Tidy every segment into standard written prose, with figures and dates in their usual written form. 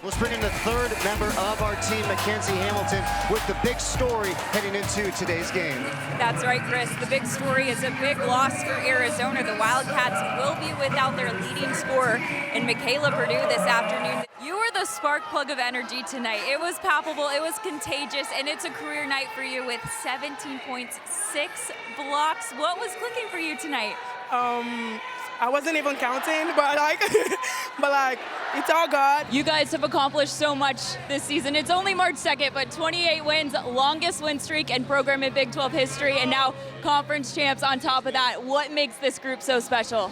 Let's bring in the third member of our team, Mackenzie Hamilton, with the big story heading into today's game. That's right, Chris. The big story is a big loss for Arizona. The Wildcats will be without their leading scorer in Michaela Purdue this afternoon. You were the spark plug of energy tonight. It was palpable, it was contagious, and it's a career night for you with 17 points, 6 blocks. What was clicking for you tonight? I wasn't even counting, but it's all God. You guys have accomplished so much this season. It's only March 2nd, but 28 wins, longest win streak in program in Big 12 history, and now conference champs on top of that. What makes this group so special?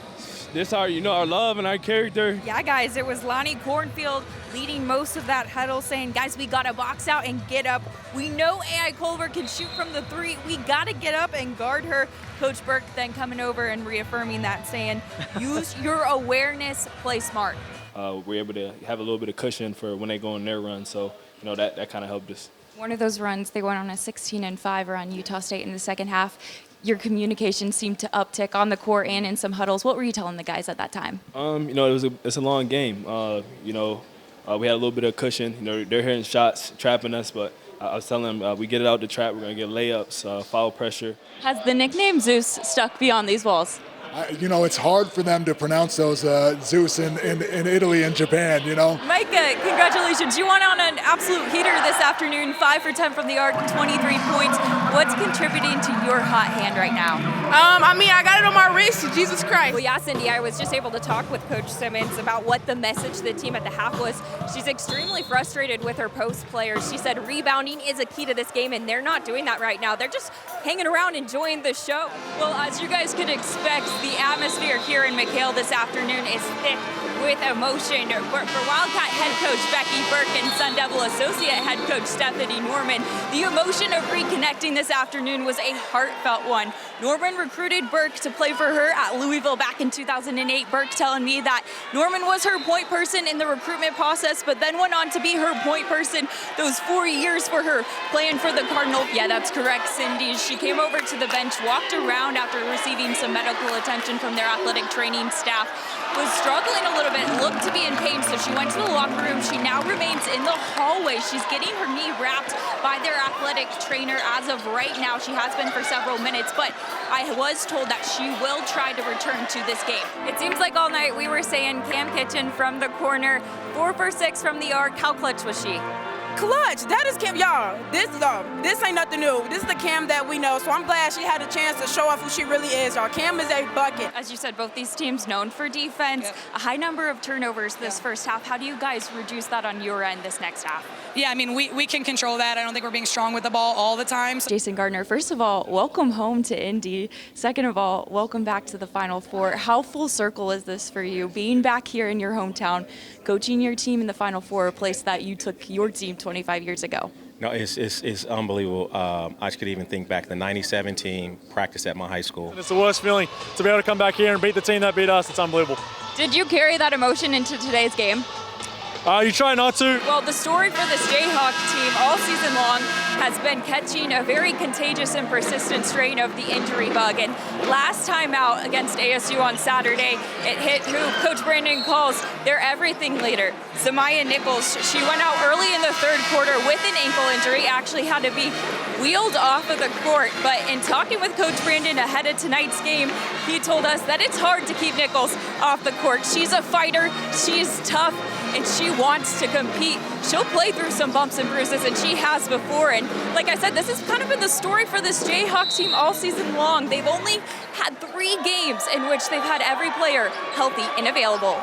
This our love and our character. Yeah, guys, it was Lonnie Cornfield leading most of that huddle, saying, guys, we got to box out and get up. We know A.I. Culver can shoot from the three. We got to get up and guard her. Coach Burke then coming over and reaffirming that, saying, use your awareness, play smart. We're able to have a little bit of cushion for when they go on their run, so that kind of helped us. One of those runs, they went on a 16-5 run, Utah State in the second half. Your communication seemed to uptick on the court and in some huddles. What were you telling the guys at that time? It's a long game. We had a little bit of cushion. They're hitting shots, trapping us, but I was telling them we get it out the trap, we're going to get layups, foul pressure. Has the nickname Zeus stuck beyond these walls? It's hard for them to pronounce those Zeus in Italy and Japan, Micah, congratulations. You went on an absolute heater this afternoon, 5 for 10 from the arc, 23 points. What's contributing to your hot hand right now? I got it on my wrist, Jesus Christ. Well, yeah, Cindy, I was just able to talk with Coach Simmons about what the message to the team at the half was. She's extremely frustrated with her post players. She said rebounding is a key to this game, and they're not doing that right now. They're just hanging around enjoying the show. Well, as you guys could expect, the atmosphere here in McHale this afternoon is thick with emotion. For Wildcat head coach Becky Burke and Sun Devil associate head coach Stephanie Norman, the emotion of reconnecting this afternoon was a heartfelt one. Norman recruited Burke to play for her at Louisville back in 2008. Burke telling me that Norman was her point person in the recruitment process, but then went on to be her point person those 4 years for her playing for the Cardinal. Yeah, that's correct, Cindy. She came over to the bench, walked around after receiving some medical attention from their athletic training staff, was struggling a little bit, looked to be in pain, so she went to the locker room. She now remains in the hallway. She's getting her knee wrapped by their athletic trainer as of right now. She has been for several minutes, but I was told that she will try to return to this game. It seems like all night we were saying Cam Kitchen from the corner, 4 for 6 from the arc. How clutch was she? Clutch, that is Cam, y'all. This ain't nothing new. This is the Cam that we know, so I'm glad she had a chance to show off who she really is, y'all. Cam is a bucket. As you said, both these teams known for defense, yep. A high number of turnovers this first half. How do you guys reduce that on your end this next half? Yeah, we can control that. I don't think we're being strong with the ball all the time. Jason Gardner, first of all, welcome home to Indy. Second of all, welcome back to the Final Four. How full circle is this for you, being back here in your hometown, coaching your team in the Final Four, a place that you took your team 25 years ago? No, it's unbelievable. I could even think back to the 97 team, practice at my high school. It's the worst feeling to be able to come back here and beat the team that beat us. It's unbelievable. Did you carry that emotion into today's game? You try not to. Well, the story for this Jayhawk team all season long has been catching a very contagious and persistent strain of the injury bug. And last time out against ASU on Saturday, it hit who Coach Brandon calls their everything leader, Zamaya Nichols. She went out early in the third quarter with an ankle injury, actually had to be wheeled off of the court. But in talking with Coach Brandon ahead of tonight's game, he told us that it's hard to keep Nichols off the court. She's a fighter, she's tough, and she wants to compete. She'll play through some bumps and bruises, and she has before. And like I said, this has kind of been the story for this Jayhawk team all season long. They've only had 3 games in which they've had every player healthy and available.